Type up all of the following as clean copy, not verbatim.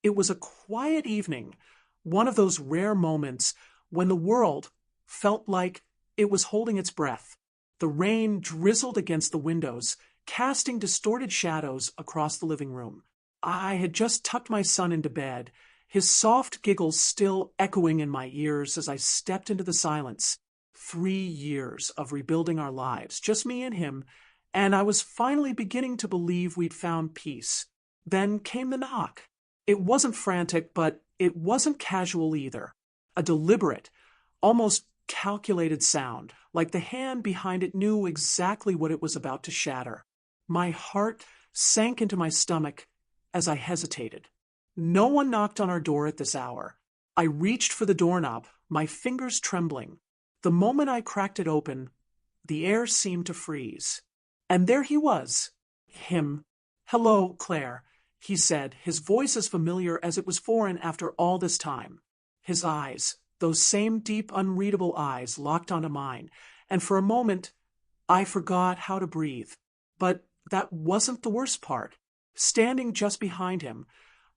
It was a quiet evening, one of those rare moments when the world felt like it was holding its breath. The rain drizzled against the windows, casting distorted shadows across the living room. I had just tucked my son into bed, his soft giggles still echoing in my ears as I stepped into the silence. 3 years of rebuilding our lives, just me and him, and I was finally beginning to believe we'd found peace. Then came the knock. It wasn't frantic, but it wasn't casual either. A deliberate, almost calculated sound, like the hand behind it knew exactly what it was about to shatter. My heart sank into my stomach as I hesitated. No one knocked on our door at this hour. I reached for the doorknob, my fingers trembling. The moment I cracked it open, the air seemed to freeze. And there he was. Him. "Hello, Claire," he said, his voice as familiar as it was foreign after all this time. His eyes, those same deep, unreadable eyes, locked onto mine, and for a moment, I forgot how to breathe. But that wasn't the worst part. Standing just behind him,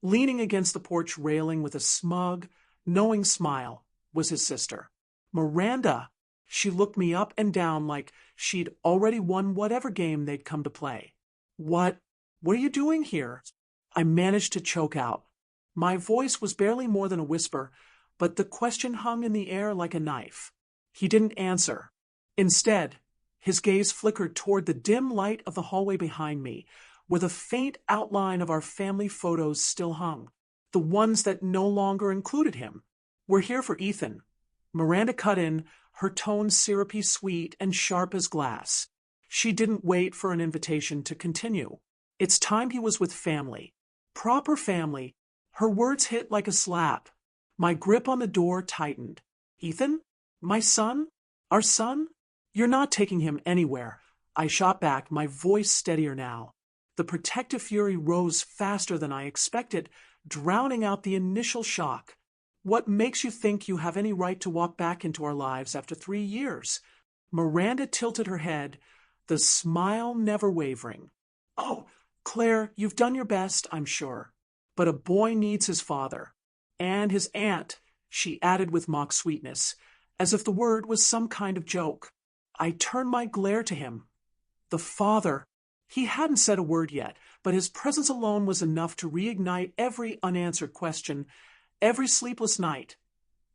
leaning against the porch railing with a smug, knowing smile, was his sister. Miranda. She looked me up and down like she'd already won whatever game they'd come to play. What are you doing here?" I managed to choke out. My voice was barely more than a whisper, but the question hung in the air like a knife. He didn't answer. Instead, his gaze flickered toward the dim light of the hallway behind me, where the faint outline of our family photos still hung, the ones that no longer included him. "We're here for Ethan," Miranda cut in, her tone syrupy sweet and sharp as glass. She didn't wait for an invitation to continue. It's time he was with family. Proper family. Her words hit like a slap. My grip on the door tightened. "Ethan? My son? Our son? You're not taking him anywhere." I shot back, my voice steadier now. The protective fury rose faster than I expected, drowning out the initial shock. "What makes you think you have any right to walk back into our lives after 3 years?" Miranda tilted her head, the smile never wavering. "Oh, Claire, you've done your best, I'm sure. But a boy needs his father. And his aunt," she added with mock sweetness, as if the word was some kind of joke. I turned my glare to him. The father. He hadn't said a word yet, but his presence alone was enough to reignite every unanswered question, every sleepless night,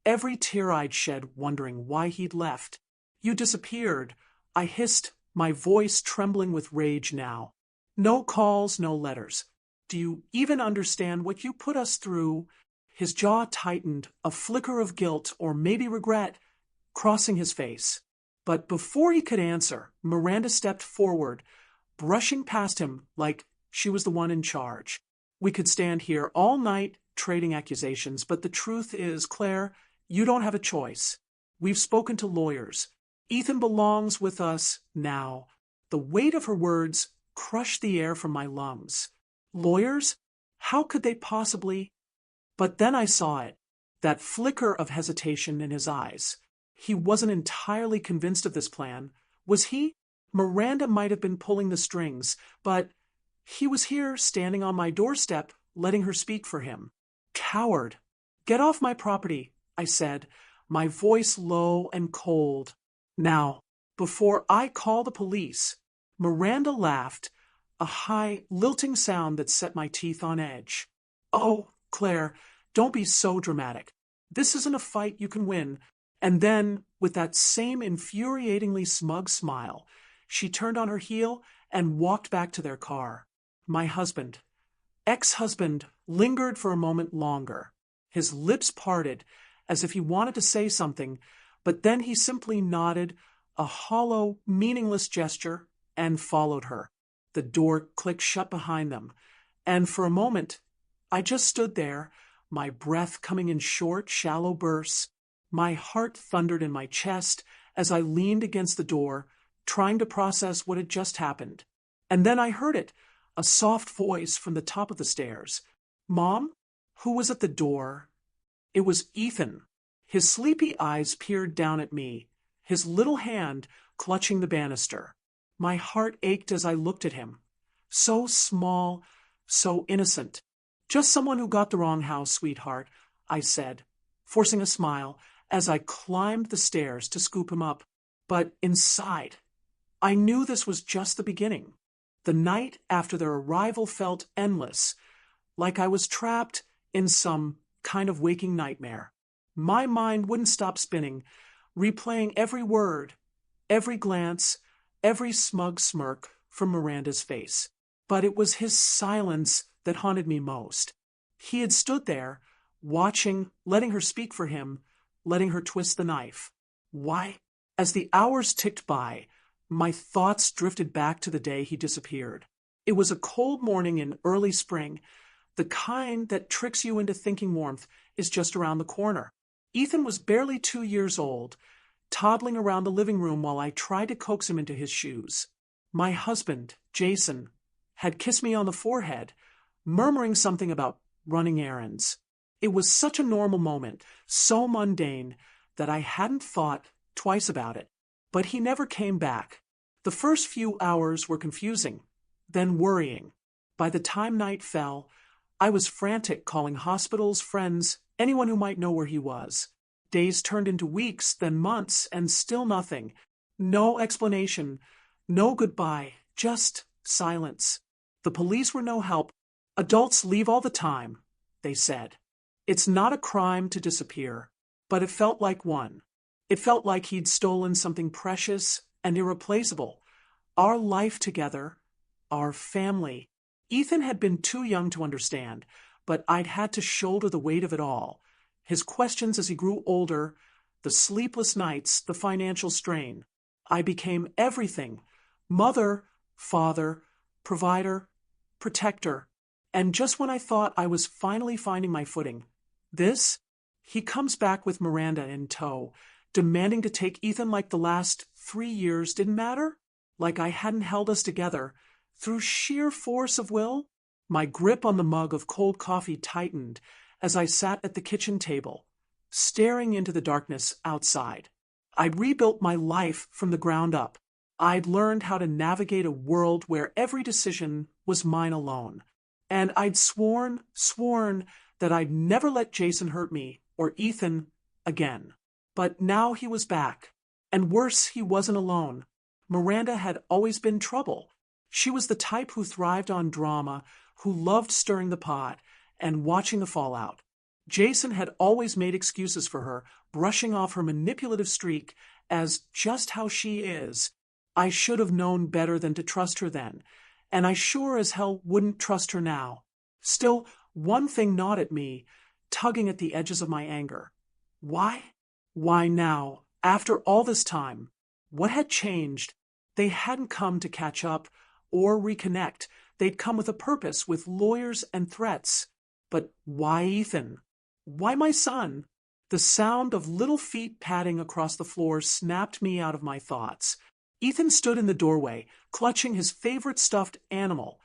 every tear I'd shed wondering why he'd left. "You disappeared," I hissed, my voice trembling with rage now. "No calls, no letters. Do you even understand what you put us through?" His jaw tightened, a flicker of guilt, or maybe regret, crossing his face. But before he could answer, Miranda stepped forward, brushing past him like she was the one in charge. "We could stand here all night trading accusations, but the truth is, Claire, you don't have a choice. We've spoken to lawyers. Ethan belongs with us now." The weight of her words crushed the air from my lungs. Lawyers? How could they possibly? But then I saw it, that flicker of hesitation in his eyes. He wasn't entirely convinced of this plan. Was he? Miranda might have been pulling the strings, but he was here, standing on my doorstep, letting her speak for him. "Coward! Get off my property," I said, my voice low and cold. "Now, before I call the police." Miranda laughed, a high, lilting sound that set my teeth on edge. "Oh, Claire, don't be so dramatic. This isn't a fight you can win." And then, with that same infuriatingly smug smile, she turned on her heel and walked back to their car. My husband, ex-husband, lingered for a moment longer. His lips parted, as if he wanted to say something, but then he simply nodded, a hollow, meaningless gesture, and followed her. The door clicked shut behind them, and for a moment, I just stood there, my breath coming in short, shallow bursts. My heart thundered in my chest as I leaned against the door, trying to process what had just happened. And then I heard it, a soft voice from the top of the stairs. "Mom?" Who was at the door? It was Ethan. His sleepy eyes peered down at me, his little hand clutching the banister. My heart ached as I looked at him. So small, so innocent. Just someone who got the wrong house, sweetheart, I said, forcing a smile as I climbed the stairs to scoop him up. But inside, I knew this was just the beginning. The night after their arrival felt endless, like I was trapped in some kind of waking nightmare. My mind wouldn't stop spinning, replaying every word, every glance, every smug smirk from Miranda's face. But it was his silence that haunted me most. He had stood there, watching, letting her speak for him, letting her twist the knife. Why? As the hours ticked by, my thoughts drifted back to the day he disappeared. It was a cold morning in early spring, the kind that tricks you into thinking warmth is just around the corner. Ethan was barely 2 years old, toddling around the living room while I tried to coax him into his shoes. My husband, Jason, had kissed me on the forehead, murmuring something about running errands. It was such a normal moment, so mundane, that I hadn't thought twice about it. But he never came back. The first few hours were confusing, then worrying. By the time night fell, I was frantic, calling hospitals, friends, anyone who might know where he was. Days turned into weeks, then months, and still nothing. No explanation, no goodbye, just silence. The police were no help. Adults leave all the time, they said. It's not a crime to disappear, but it felt like one. It felt like he'd stolen something precious and irreplaceable. Our life together, our family. Ethan had been too young to understand, but I'd had to shoulder the weight of it all. His questions as he grew older, the sleepless nights, the financial strain. I became everything: mother, father, provider, protector. And just when I thought I was finally finding my footing, he comes back with Miranda in tow, demanding to take Ethan like the last 3 years didn't matter, like I hadn't held us together. Through sheer force of will, my grip on the mug of cold coffee tightened as I sat at the kitchen table, staring into the darkness outside. I'd rebuilt my life from the ground up. I'd learned how to navigate a world where every decision was mine alone. And I'd sworn that I'd never let Jason hurt me or Ethan again. But now he was back. And worse, he wasn't alone. Miranda had always been trouble. She was the type who thrived on drama, who loved stirring the pot and watching the fallout. Jason had always made excuses for her, brushing off her manipulative streak as just how she is. I should have known better than to trust her then, and I sure as hell wouldn't trust her now. Still, one thing gnawed at me, tugging at the edges of my anger. Why? Why now, after all this time? What had changed? They hadn't come to catch up or reconnect. They'd come with a purpose, with lawyers and threats. But why Ethan? Why my son? The sound of little feet padding across the floor snapped me out of my thoughts. Ethan stood in the doorway, clutching his favorite stuffed animal,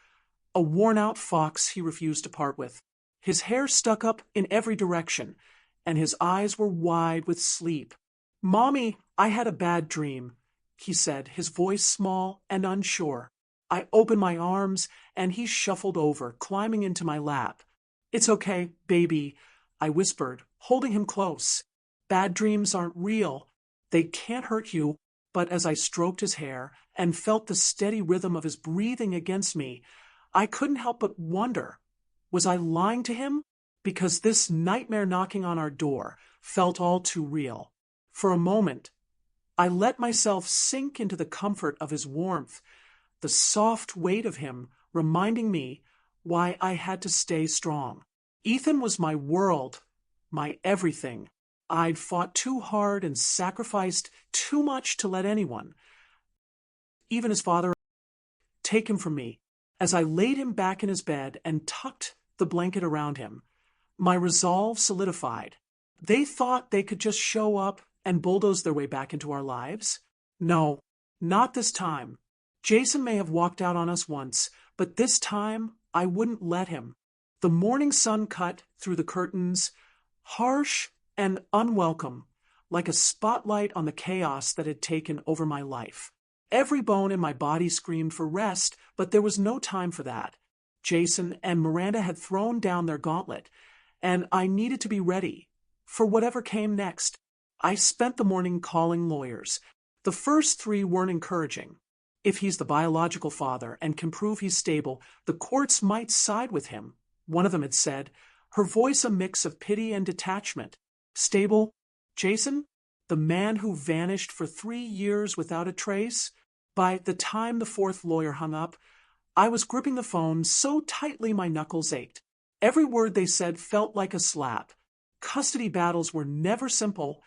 a worn-out fox he refused to part with. His hair stuck up in every direction, and his eyes were wide with sleep. "Mommy, I had a bad dream," he said, his voice small and unsure. I opened my arms, and he shuffled over, climbing into my lap. "It's okay, baby," I whispered, holding him close. "Bad dreams aren't real. They can't hurt you." But as I stroked his hair and felt the steady rhythm of his breathing against me, I couldn't help but wonder, was I lying to him? Because this nightmare knocking on our door felt all too real. For a moment, I let myself sink into the comfort of his warmth, the soft weight of him reminding me why I had to stay strong. Ethan was my world, my everything. I'd fought too hard and sacrificed too much to let anyone, even his father, take him from me. As I laid him back in his bed and tucked the blanket around him, my resolve solidified. They thought they could just show up and bulldoze their way back into our lives. No, not this time. Jason may have walked out on us once, but this time I wouldn't let him. The morning sun cut through the curtains, harsh and unwelcome, like a spotlight on the chaos that had taken over my life. Every bone in my body screamed for rest, but there was no time for that. Jason and Miranda had thrown down their gauntlet, and I needed to be ready for whatever came next. I spent the morning calling lawyers. The first three weren't encouraging. If he's the biological father and can prove he's stable, the courts might side with him, one of them had said, her voice a mix of pity and detachment. Stable? Jason? The man who vanished for 3 years without a trace? By the time the fourth lawyer hung up, I was gripping the phone so tightly my knuckles ached. Every word they said felt like a slap. Custody battles were never simple,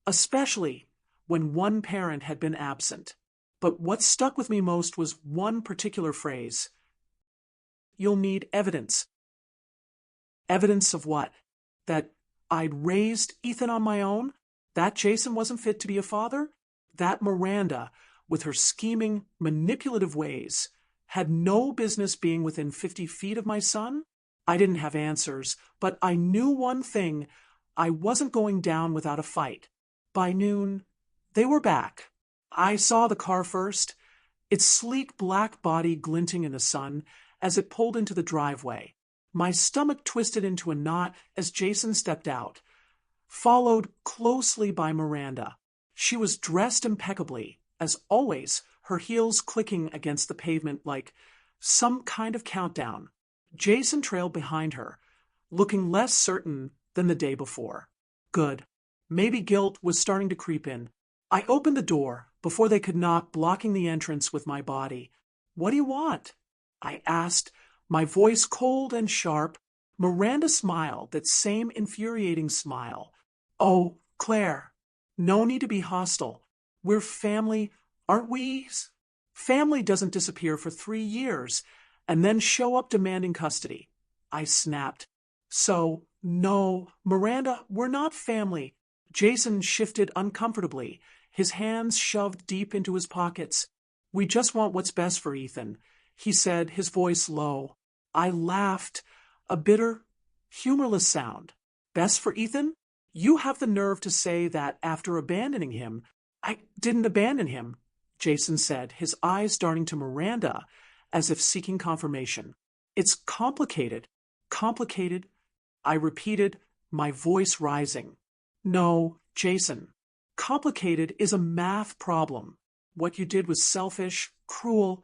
especially when one parent had been absent. But what stuck with me most was one particular phrase. You'll need evidence. Evidence of what? That I'd raised Ethan on my own? That Jason wasn't fit to be a father? That Miranda, with her scheming, manipulative ways, had no business being within 50 feet of my son? I didn't have answers, but I knew one thing. I wasn't going down without a fight. By noon, they were back. I saw the car first, its sleek black body glinting in the sun as it pulled into the driveway. My stomach twisted into a knot as Jason stepped out, followed closely by Miranda. She was dressed impeccably, as always, her heels clicking against the pavement like some kind of countdown. Jason trailed behind her, looking less certain than the day before. Good. Maybe guilt was starting to creep in. I opened the door before they could knock, blocking the entrance with my body. What do you want? I asked, my voice cold and sharp. Miranda smiled, that same infuriating smile. Oh, Claire, no need to be hostile. We're family, aren't we? Family doesn't disappear for 3 years and then show up demanding custody. I snapped. So, no, Miranda, we're not family. Jason shifted uncomfortably, his hands shoved deep into his pockets. We just want what's best for Ethan, he said, his voice low. I laughed, a bitter, humorless sound. Best for Ethan? You have the nerve to say that after abandoning him. I didn't abandon him, Jason said, his eyes darting to Miranda as if seeking confirmation. It's complicated. Complicated, I repeated, my voice rising. No, Jason. Complicated is a math problem. What you did was selfish, cruel,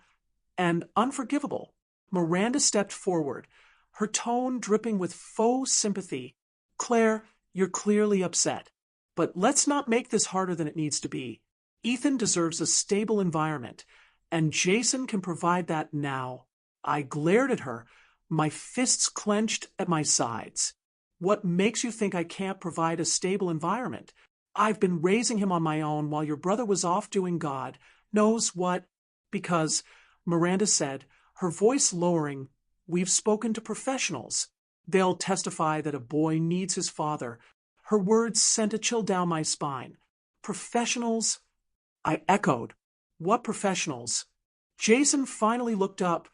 and unforgivable. Miranda stepped forward, her tone dripping with faux sympathy. Claire, you're clearly upset. But let's not make this harder than it needs to be. Ethan deserves a stable environment, and Jason can provide that now. I glared at her, my fists clenched at my sides. What makes you think I can't provide a stable environment? I've been raising him on my own while your brother was off doing God knows what. Because, Miranda said, her voice lowering, we've spoken to professionals. They'll testify that a boy needs his father. Her words sent a chill down my spine. Professionals? I echoed. What professionals? Jason finally looked up,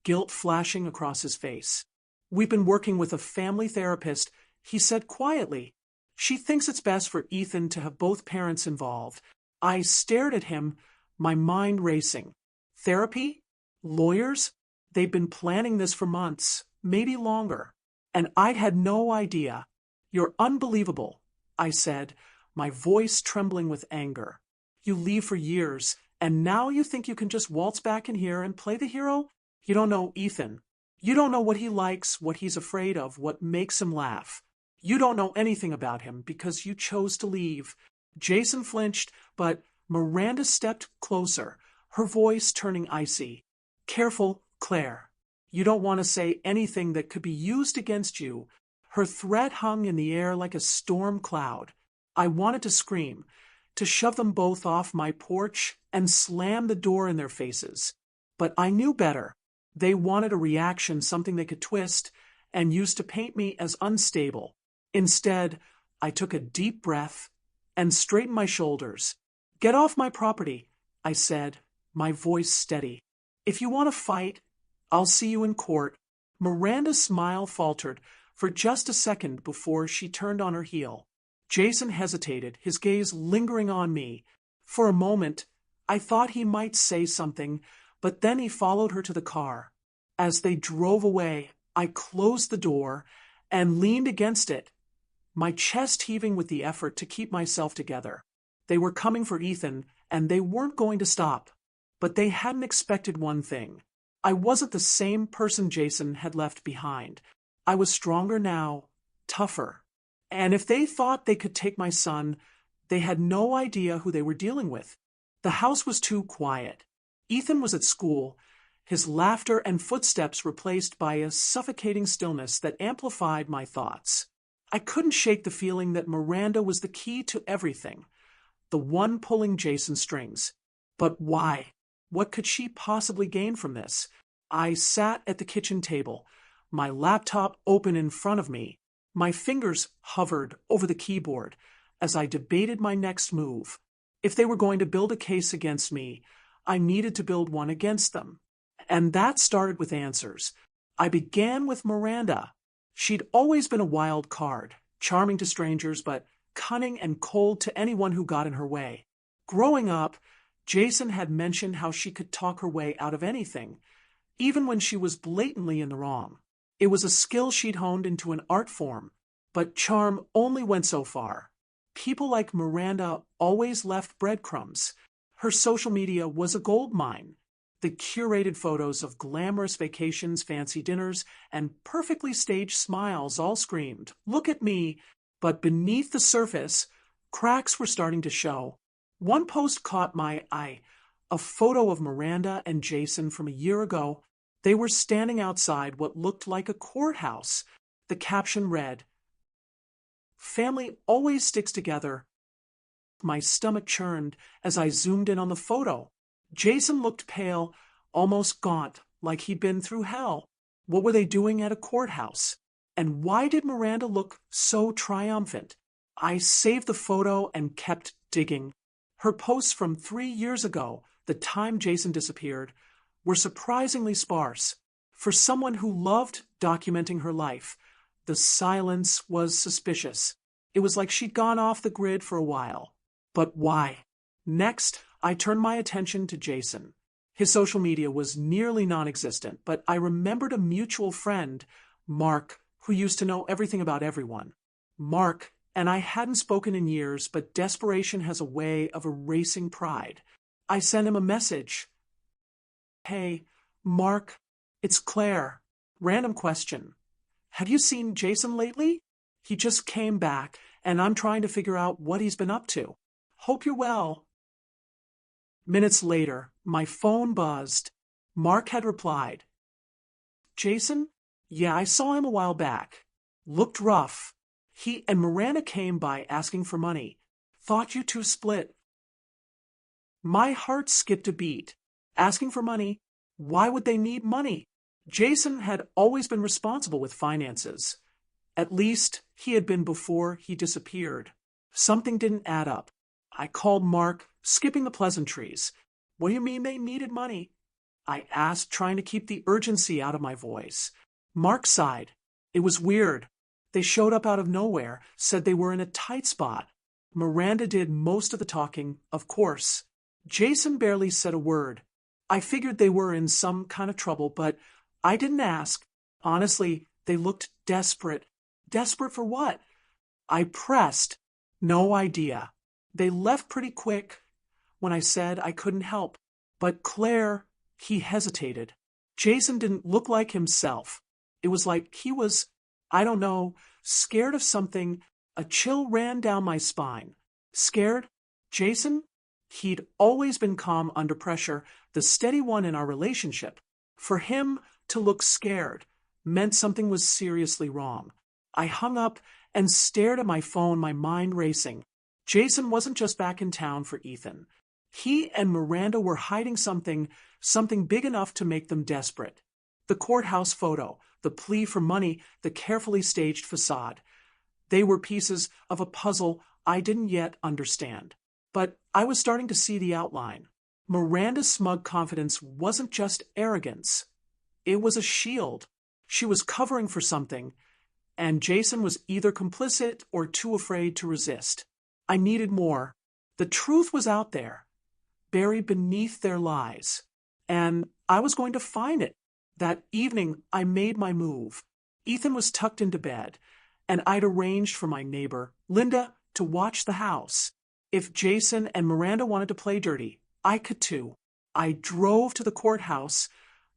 guilt flashing across his face. We've been working with a family therapist, he said quietly. She thinks it's best for Ethan to have both parents involved. I stared at him, my mind racing. Therapy? Lawyers? They've been planning this for months, maybe longer. And I'd had no idea. You're unbelievable, I said, my voice trembling with anger. You leave for years, and now you think you can just waltz back in here and play the hero? You don't know Ethan. You don't know what he likes, what he's afraid of, what makes him laugh. You don't know anything about him because you chose to leave. Jason flinched, but Miranda stepped closer, her voice turning icy. Careful, Claire. You don't want to say anything that could be used against you. Her threat hung in the air like a storm cloud. I wanted to scream, to shove them both off my porch and slam the door in their faces. But I knew better. They wanted a reaction, something they could twist and use to paint me as unstable. Instead, I took a deep breath and straightened my shoulders. Get off my property, I said, my voice steady. If you want to fight, I'll see you in court. Miranda's smile faltered for just a second before she turned on her heel. Jason hesitated, his gaze lingering on me. For a moment, I thought he might say something, but then he followed her to the car. As they drove away, I closed the door and leaned against it, my chest heaving with the effort to keep myself together. They were coming for Ethan, and they weren't going to stop. But they hadn't expected one thing. I wasn't the same person Jason had left behind. I was stronger now, tougher. And if they thought they could take my son, they had no idea who they were dealing with. The house was too quiet. Ethan was at school, his laughter and footsteps replaced by a suffocating stillness that amplified my thoughts. I couldn't shake the feeling that Miranda was the key to everything, the one pulling Jason's strings. But why? What could she possibly gain from this? I sat at the kitchen table, my laptop open in front of me. My fingers hovered over the keyboard as I debated my next move. If they were going to build a case against me, I needed to build one against them. And that started with answers. I began with Miranda. She'd always been a wild card, charming to strangers, but cunning and cold to anyone who got in her way. Growing up, Jason had mentioned how she could talk her way out of anything, even when she was blatantly in the wrong. It was a skill she'd honed into an art form, but charm only went so far. People like Miranda always left breadcrumbs. Her social media was a gold mine. The curated photos of glamorous vacations, fancy dinners, and perfectly staged smiles all screamed, "Look at me!" But beneath the surface, cracks were starting to show. One post caught my eye, a photo of Miranda and Jason from a year ago. They were standing outside what looked like a courthouse. The caption read, "Family always sticks together." My stomach churned as I zoomed in on the photo. Jason looked pale, almost gaunt, like he'd been through hell. What were they doing at a courthouse? And why did Miranda look so triumphant? I saved the photo and kept digging. Her posts from 3 years ago, the time Jason disappeared, were surprisingly sparse. For someone who loved documenting her life, the silence was suspicious. It was like she'd gone off the grid for a while. But why? Next, I turned my attention to Jason. His social media was nearly non-existent, but I remembered a mutual friend, Mark, who used to know everything about everyone. Mark and I hadn't spoken in years, but desperation has a way of erasing pride. I sent him a message. "Hey, Mark, it's Claire. Random question. Have you seen Jason lately? He just came back, and I'm trying to figure out what he's been up to. Hope you're well." Minutes later, my phone buzzed. Mark had replied. "Jason? Yeah, I saw him a while back. Looked rough. He and Miranda came by asking for money. Thought you two split." My heart skipped a beat. Asking for money? Why would they need money? Jason had always been responsible with finances. At least he had been before he disappeared. Something didn't add up. I called Mark, skipping the pleasantries. "What do you mean they needed money?" I asked, trying to keep the urgency out of my voice. Mark sighed. It was weird. They showed up out of nowhere, said they were in a tight spot. Miranda did most of the talking, of course. Jason barely said a word. I figured they were in some kind of trouble, but I didn't ask. Honestly, they looked desperate. Desperate for what? I pressed. No idea. They left pretty quick when I said I couldn't help. But Claire, he hesitated. Jason didn't look like himself. It was like he was, I don't know, scared of something. A chill ran down my spine. Scared? Jason? He'd always been calm under pressure, the steady one in our relationship. For him to look scared meant something was seriously wrong. I hung up and stared at my phone, my mind racing. Jason wasn't just back in town for Ethan. He and Miranda were hiding something big enough to make them desperate. The courthouse photo, the plea for money, the carefully staged facade. They were pieces of a puzzle I didn't yet understand. But I was starting to see the outline. Miranda's smug confidence wasn't just arrogance. It was a shield. She was covering for something, and Jason was either complicit or too afraid to resist. I needed more. The truth was out there, buried beneath their lies, and I was going to find it. That evening, I made my move. Ethan was tucked into bed, and I'd arranged for my neighbor, Linda, to watch the house. If Jason and Miranda wanted to play dirty, I could too. I drove to the courthouse,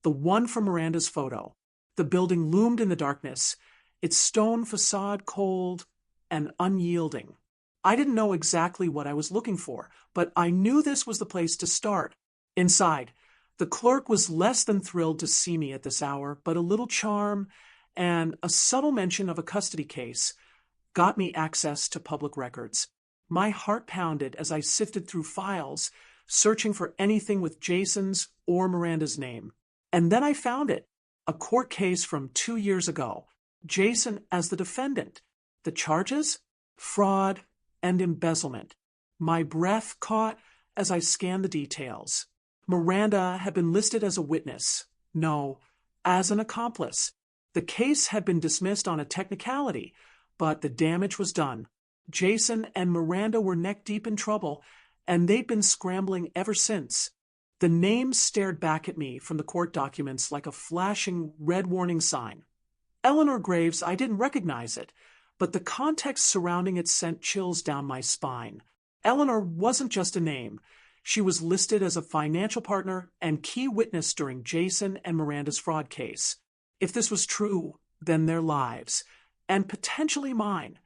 the one from Miranda's photo. The building loomed in the darkness, its stone facade cold and unyielding. I didn't know exactly what I was looking for, but I knew this was the place to start. Inside, the clerk was less than thrilled to see me at this hour, but a little charm and a subtle mention of a custody case got me access to public records. My heart pounded as I sifted through files, searching for anything with Jason's or Miranda's name. And then I found it, a court case from 2 years ago. Jason as the defendant. The charges? Fraud and embezzlement. My breath caught as I scanned the details. Miranda had been listed as a witness. No, as an accomplice. The case had been dismissed on a technicality, but the damage was done. Jason and Miranda were neck-deep in trouble, and they'd been scrambling ever since. The name stared back at me from the court documents like a flashing red warning sign. Eleanor Graves, I didn't recognize it, but the context surrounding it sent chills down my spine. Eleanor wasn't just a name. She was listed as a financial partner and key witness during Jason and Miranda's fraud case. If this was true, then their lives, and potentially mine,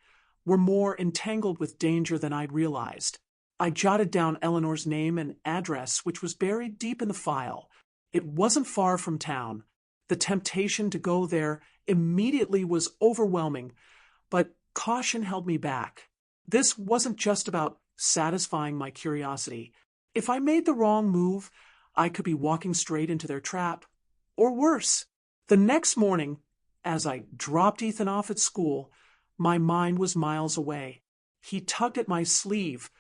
were more entangled with danger than I'd realized. I jotted down Eleanor's name and address, which was buried deep in the file. It wasn't far from town. The temptation to go there immediately was overwhelming, but caution held me back. This wasn't just about satisfying my curiosity. If I made the wrong move, I could be walking straight into their trap. Or worse. The next morning, as I dropped Ethan off at school, my mind was miles away. He tugged at my sleeve,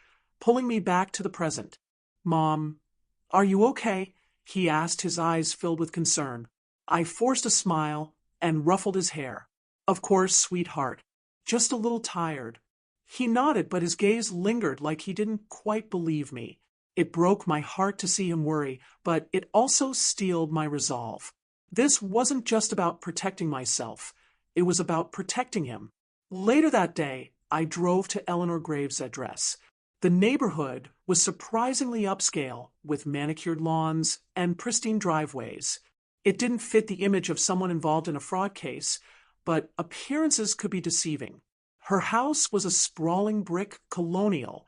pulling me back to the present. "Mom, are you okay?" he asked, his eyes filled with concern. I forced a smile and ruffled his hair. "Of course, sweetheart. Just a little tired." He nodded, but his gaze lingered like he didn't quite believe me. It broke my heart to see him worry, but it also steeled my resolve. This wasn't just about protecting myself. It was about protecting him. Later that day, I drove to Eleanor Graves' address. The neighborhood was surprisingly upscale, with manicured lawns and pristine driveways. It didn't fit the image of someone involved in a fraud case, but appearances could be deceiving. Her house was a sprawling brick colonial,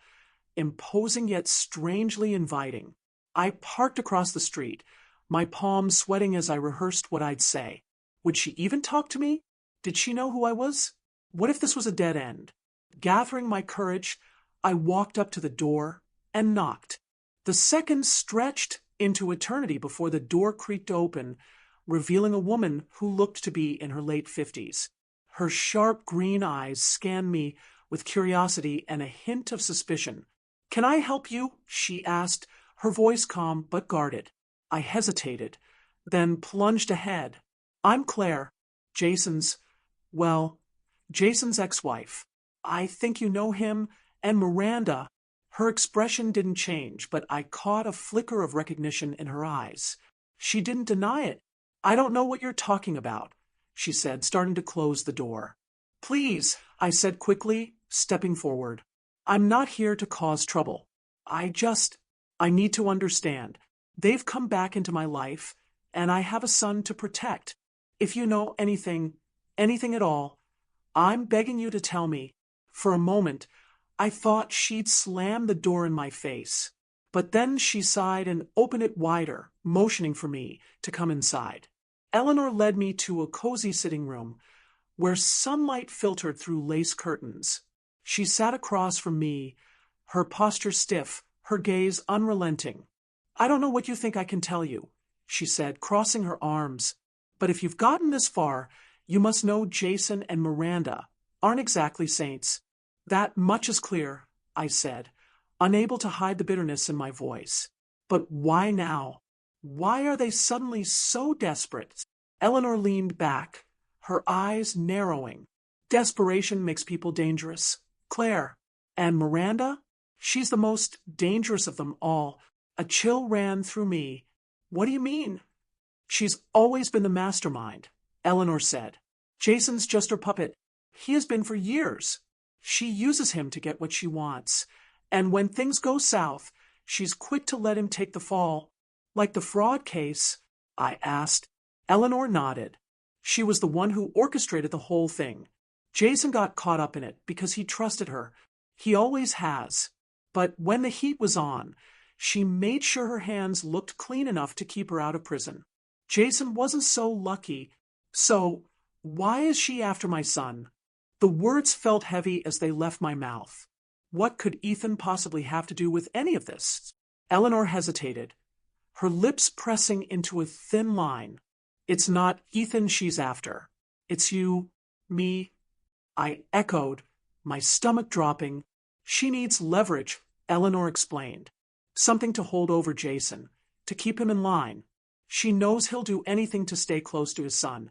imposing yet strangely inviting. I parked across the street, my palms sweating as I rehearsed what I'd say. Would she even talk to me? Did she know who I was? What if this was a dead end? Gathering my courage, I walked up to the door and knocked. The seconds stretched into eternity before the door creaked open, revealing a woman who looked to be in her late 50s. Her sharp green eyes scanned me with curiosity and a hint of suspicion. "Can I help you?" she asked, her voice calm but guarded. I hesitated, then plunged ahead. "I'm Claire, Jason's ex-wife. I think you know him, and Miranda." Her expression didn't change, but I caught a flicker of recognition in her eyes. She didn't deny it. "I don't know what you're talking about," she said, starting to close the door. "Please," I said quickly, stepping forward. "I'm not here to cause trouble. I need to understand. They've come back into my life, and I have a son to protect. If you know anything at all, I'm begging you to tell me." For a moment, I thought she'd slam the door in my face. But then she sighed and opened it wider, motioning for me to come inside. Eleanor led me to a cozy sitting room, where sunlight filtered through lace curtains. She sat across from me, her posture stiff, her gaze unrelenting. "I don't know what you think I can tell you," she said, crossing her arms. "But if you've gotten this far, you must know Jason and Miranda aren't exactly saints." "That much is clear," I said, unable to hide the bitterness in my voice. "But why now? Why are they suddenly so desperate?" Eleanor leaned back, her eyes narrowing. "Desperation makes people dangerous, Claire. And Miranda? She's the most dangerous of them all." A chill ran through me. "What do you mean?" She's always been the mastermind, Eleanor said. Jason's just her puppet. He has been for years. She uses him to get what she wants. And when things go south, she's quick to let him take the fall. Like the fraud case? I asked. Eleanor nodded. She was the one who orchestrated the whole thing. Jason got caught up in it because he trusted her. He always has. But when the heat was on, she made sure her hands looked clean enough to keep her out of prison. Jason wasn't so lucky. So, why is she after my son? The words felt heavy as they left my mouth. What could Ethan possibly have to do with any of this? Eleanor hesitated, her lips pressing into a thin line. It's not Ethan she's after. It's you, me. I echoed, my stomach dropping. She needs leverage, Eleanor explained. Something to hold over Jason, to keep him in line. She knows he'll do anything to stay close to his son,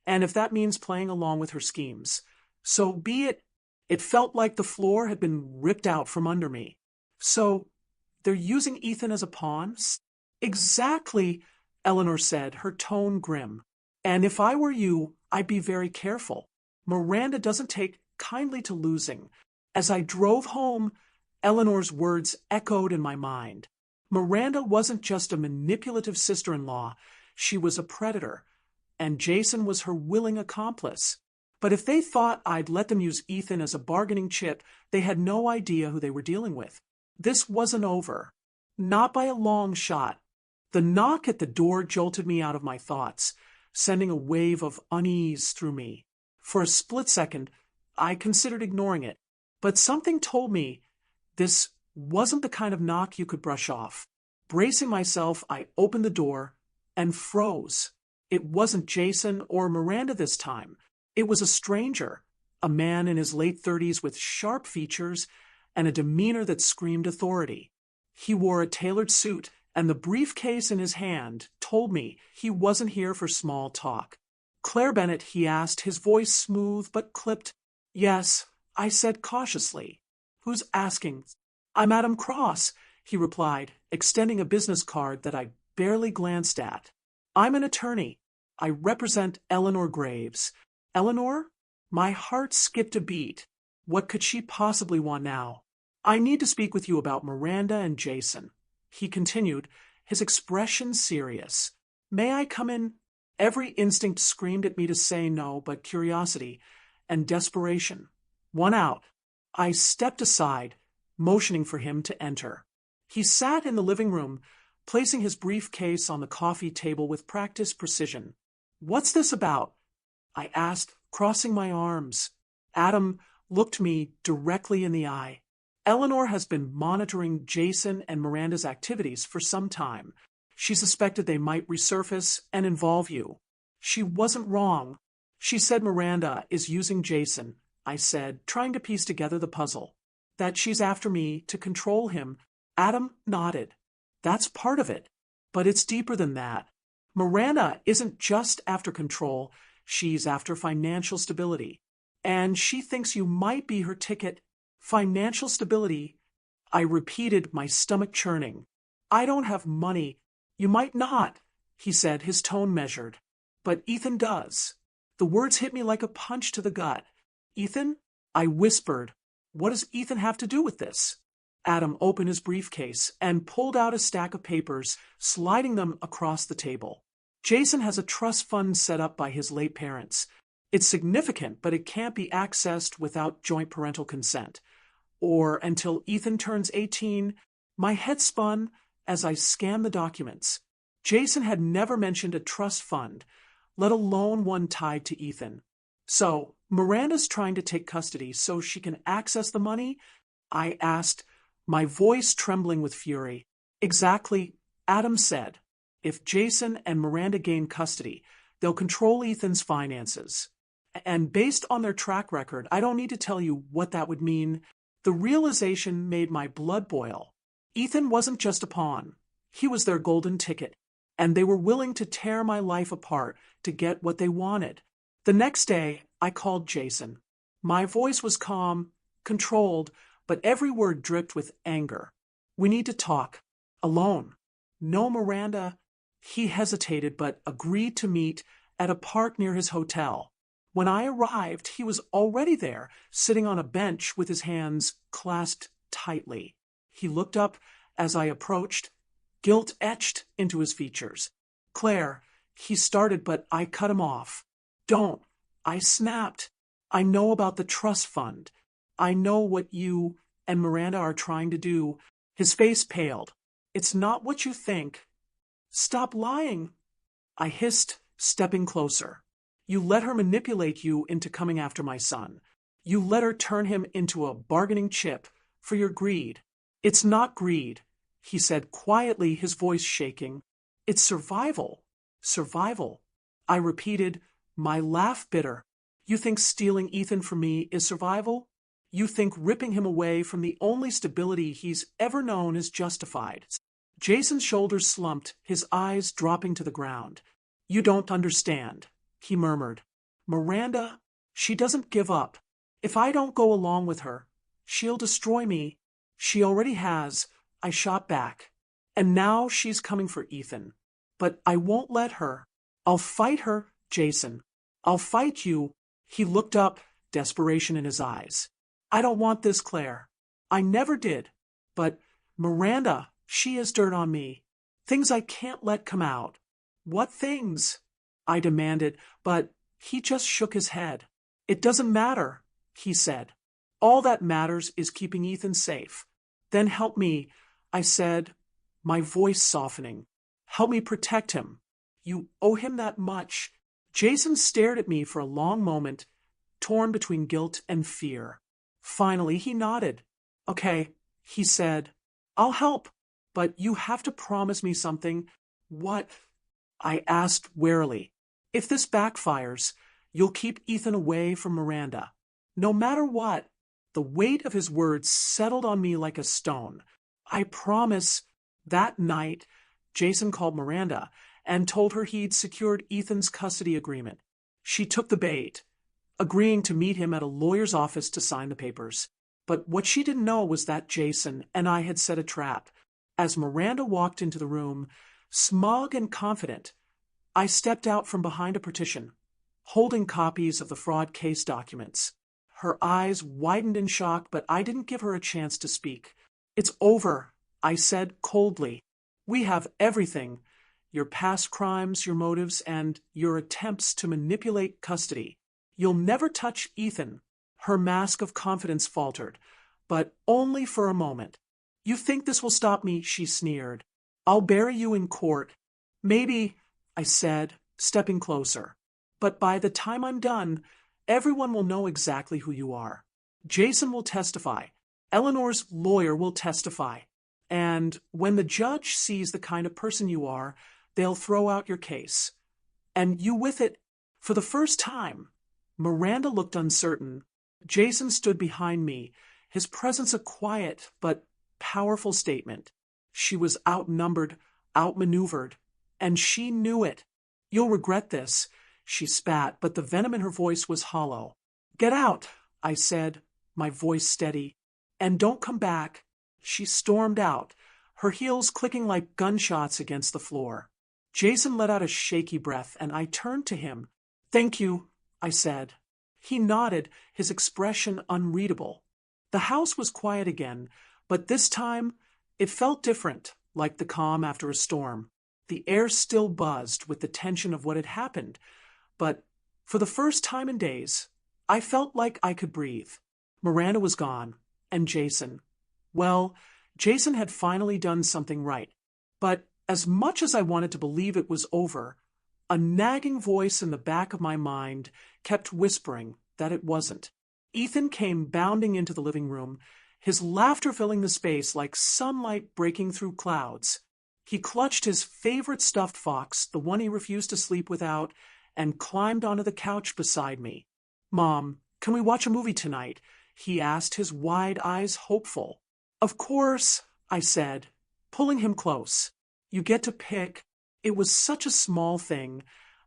and if that means playing along with her schemes, so be it. It felt like the floor had been ripped out from under me. So, they're using Ethan as a pawn? Exactly, Eleanor said, her tone grim. And if I were you, I'd be very careful. Miranda doesn't take kindly to losing. As I drove home, Eleanor's words echoed in my mind. Miranda wasn't just a manipulative sister-in-law, she was a predator, and Jason was her willing accomplice. But if they thought I'd let them use Ethan as a bargaining chip, they had no idea who they were dealing with. This wasn't over. Not by a long shot. The knock at the door jolted me out of my thoughts, sending a wave of unease through me. For a split second, I considered ignoring it, but something told me this wasn't the kind of knock you could brush off. Bracing myself, I opened the door and froze. It wasn't Jason or Miranda this time. It was a stranger, a man in his late 30s with sharp features and a demeanor that screamed authority. He wore a tailored suit, and the briefcase in his hand told me he wasn't here for small talk. Claire Bennett, he asked, his voice smooth but clipped. Yes, I said cautiously. Who's asking? I'm Adam Cross, he replied, extending a business card that I barely glanced at. I'm an attorney. I represent Eleanor Graves. Eleanor? My heart skipped a beat. What could she possibly want now? I need to speak with you about Miranda and Jason, he continued, his expression serious. May I come in? Every instinct screamed at me to say no, but curiosity and desperation won out. I stepped aside, motioning for him to enter. He sat in the living room, placing his briefcase on the coffee table with practiced precision. What's this about? I asked, crossing my arms. Adam looked me directly in the eye. Eleanor has been monitoring Jason and Miranda's activities for some time. She suspected they might resurface and involve you. She wasn't wrong. She said Miranda is using Jason, I said, trying to piece together the puzzle. That she's after me to control him. Adam nodded. That's part of it. But it's deeper than that. Miranda isn't just after control, she's after financial stability. And she thinks you might be her ticket. Financial stability? I repeated, my stomach churning. I don't have money. You might not, he said, his tone measured. But Ethan does. The words hit me like a punch to the gut. Ethan? I whispered. What does Ethan have to do with this? Adam opened his briefcase and pulled out a stack of papers, sliding them across the table. Jason has a trust fund set up by his late parents. It's significant, but it can't be accessed without joint parental consent. Or until Ethan turns 18. My head spun as I scanned the documents. Jason had never mentioned a trust fund, let alone one tied to Ethan. So, Miranda's trying to take custody so she can access the money? I asked, my voice trembling with fury. Exactly, Adam said. If Jason and Miranda gain custody, they'll control Ethan's finances. And based on their track record, I don't need to tell you what that would mean. The realization made my blood boil. Ethan wasn't just a pawn. He was their golden ticket, and they were willing to tear my life apart to get what they wanted. The next day, I called Jason. My voice was calm, controlled, but every word dripped with anger. We need to talk. Alone. No Miranda. He hesitated but agreed to meet at a park near his hotel. When I arrived, he was already there, sitting on a bench with his hands clasped tightly. He looked up as I approached, guilt etched into his features. "Claire," he started, but I cut him off. "Don't," I snapped. "I know about the trust fund. I know what you and Miranda are trying to do." His face paled. "It's not what you think." "Stop lying," I hissed, stepping closer. "You let her manipulate you into coming after my son. You let her turn him into a bargaining chip for your greed." "It's not greed," he said quietly, his voice shaking. "It's survival." "Survival," I repeated, my laugh bitter. "You think stealing Ethan from me is survival? You think ripping him away from the only stability he's ever known is justified?" Jason's shoulders slumped, his eyes dropping to the ground. "You don't understand," he murmured. "Miranda, she doesn't give up. If I don't go along with her, she'll destroy me. She already has," I shot back. "And now she's coming for Ethan. But I won't let her. I'll fight her, Jason. I'll fight you." He looked up, desperation in his eyes. "I don't want this, Claire. I never did. But Miranda, she has dirt on me. Things I can't let come out." "What things?" I demanded, but he just shook his head. "It doesn't matter," he said. "All that matters is keeping Ethan safe." "Then help me," I said, my voice softening. "Help me protect him. You owe him that much." Jason stared at me for a long moment, torn between guilt and fear. Finally, he nodded. "Okay," he said. "I'll help, but you have to promise me something." "What?" I asked warily. "If this backfires, you'll keep Ethan away from Miranda. No matter what." The weight of his words settled on me like a stone. "I promise." That night, Jason called Miranda and told her he'd secured Ethan's custody agreement. She took the bait, agreeing to meet him at a lawyer's office to sign the papers. But what she didn't know was that Jason and I had set a trap. As Miranda walked into the room, smug and confident, I stepped out from behind a partition, holding copies of the fraud case documents. Her eyes widened in shock, but I didn't give her a chance to speak. "It's over," I said coldly. "We have everything. Your past crimes, your motives, and your attempts to manipulate custody. You'll never touch Ethan." Her mask of confidence faltered, but only for a moment. "You think this will stop me?" she sneered. "I'll bury you in court." "Maybe," I said, stepping closer. "But by the time I'm done, everyone will know exactly who you are. Jason will testify. Eleanor's lawyer will testify. And when the judge sees the kind of person you are, they'll throw out your case. And you with it." For the first time, Miranda looked uncertain. Jason stood behind me, his presence a quiet but powerful statement. She was outnumbered, outmaneuvered, and she knew it. "You'll regret this," she spat, but the venom in her voice was hollow. "Get out," I said, my voice steady. "And don't come back." She stormed out, her heels clicking like gunshots against the floor. Jason let out a shaky breath, and I turned to him. "Thank you," I said. He nodded, his expression unreadable. The house was quiet again, but this time it felt different, like the calm after a storm. The air still buzzed with the tension of what had happened, but for the first time in days, I felt like I could breathe. Miranda was gone, and Jason. Well, Jason had finally done something right. But as much as I wanted to believe it was over, a nagging voice in the back of my mind kept whispering that it wasn't. Ethan came bounding into the living room, his laughter filling the space like sunlight breaking through clouds. He clutched his favorite stuffed fox, the one he refused to sleep without, and climbed onto the couch beside me. "Mom, can we watch a movie tonight?" he asked, his wide eyes hopeful. "Of course," I said, pulling him close. "You get to pick." It was such a small thing,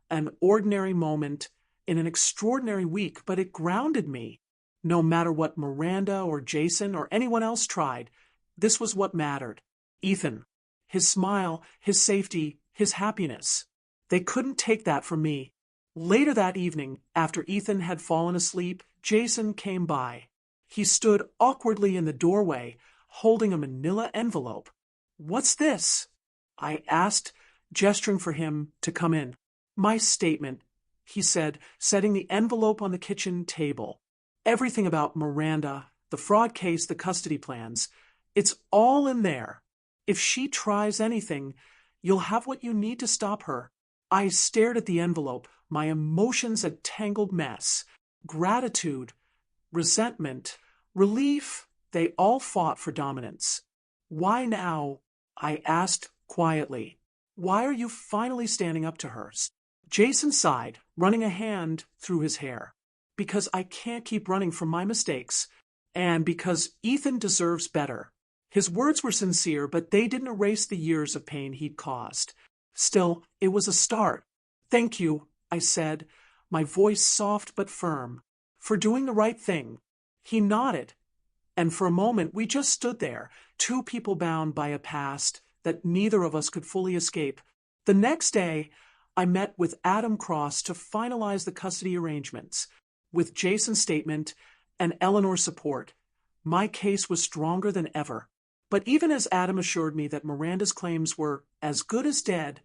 an ordinary moment in an extraordinary week, but it grounded me. No matter what Miranda or Jason or anyone else tried, this was what mattered. Ethan. His smile, his safety, his happiness. They couldn't take that from me. Later that evening, after Ethan had fallen asleep, Jason came by. He stood awkwardly in the doorway, holding a manila envelope. "What's this?" I asked, gesturing for him to come in. "My statement," he said, setting the envelope on the kitchen table. "Everything about Miranda, the fraud case, the custody plans. It's all in there. If she tries anything, you'll have what you need to stop her." I stared at the envelope, my emotions a tangled mess. Gratitude, resentment, relief, they all fought for dominance. "Why now?" I asked quietly. "Why are you finally standing up to her?" Jason sighed, running a hand through his hair. "Because I can't keep running from my mistakes, and because Ethan deserves better." His words were sincere, but they didn't erase the years of pain he'd caused. Still, it was a start. "Thank you," I said, my voice soft but firm, "for doing the right thing." He nodded, and for a moment we just stood there, two people bound by a past that neither of us could fully escape. The next day, I met with Adam Cross to finalize the custody arrangements. With Jason's statement and Eleanor's support, my case was stronger than ever. But even as Adam assured me that Miranda's claims were as good as dead,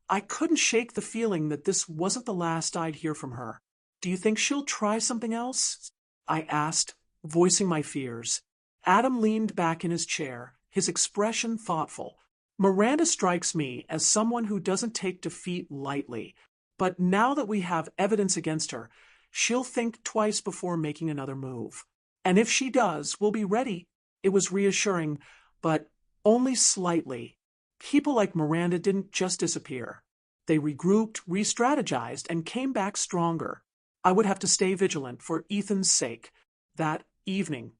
I couldn't shake the feeling that this wasn't the last I'd hear from her. "Do you think she'll try something else?" I asked, voicing my fears. Adam leaned back in his chair, his expression thoughtful. "Miranda strikes me as someone who doesn't take defeat lightly. But now that we have evidence against her, she'll think twice before making another move. And if she does, we'll be ready." It was reassuring, but only slightly. People like Miranda didn't just disappear. They regrouped, re-strategized, and came back stronger. I would have to stay vigilant for Ethan's sake. That evening,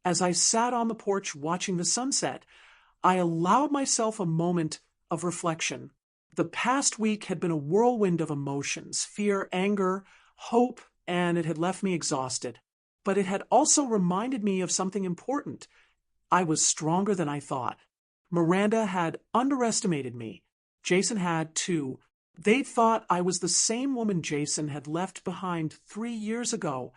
as I sat on the porch watching the sunset, I allowed myself a moment of reflection. The past week had been a whirlwind of emotions, fear, anger, hope, and it had left me exhausted. But it had also reminded me of something important. I was stronger than I thought. Miranda had underestimated me. Jason had, too. They thought I was the same woman Jason had left behind 3 years ago,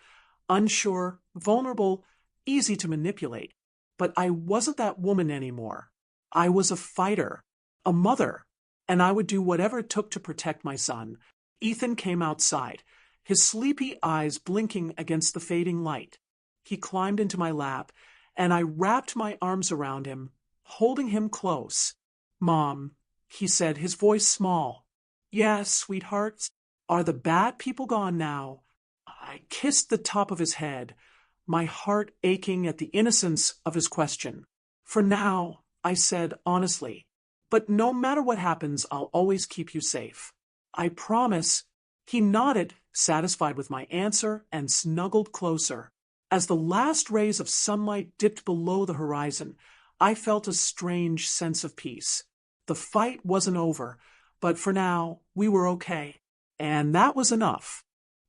unsure, vulnerable, easy to manipulate. But I wasn't that woman anymore. I was a fighter, a mother, and I would do whatever it took to protect my son. Ethan came outside, his sleepy eyes blinking against the fading light. He climbed into my lap, and I wrapped my arms around him, holding him close. "Mom," he said, his voice small. "Yes, sweetheart. Are the bad people gone now?" I kissed the top of his head, my heart aching at the innocence of his question. "For now," I said honestly. "But no matter what happens, I'll always keep you safe." "I promise." He nodded, satisfied with my answer, and snuggled closer. As the last rays of sunlight dipped below the horizon, I felt a strange sense of peace. The fight wasn't over, but for now, we were okay. And that was enough.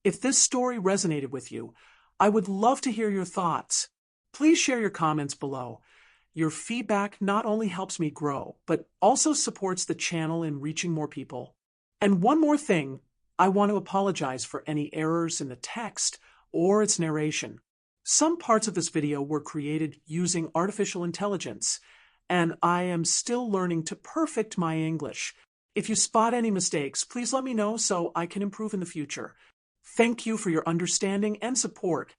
If this story resonated with you, I would love to hear your thoughts. Please share your comments below. Your feedback not only helps me grow, but also supports the channel in reaching more people. And one more thing, I want to apologize for any errors in the text or its narration. Some parts of this video were created using artificial intelligence, and I am still learning to perfect my English. If you spot any mistakes, please let me know so I can improve in the future. Thank you for your understanding and support.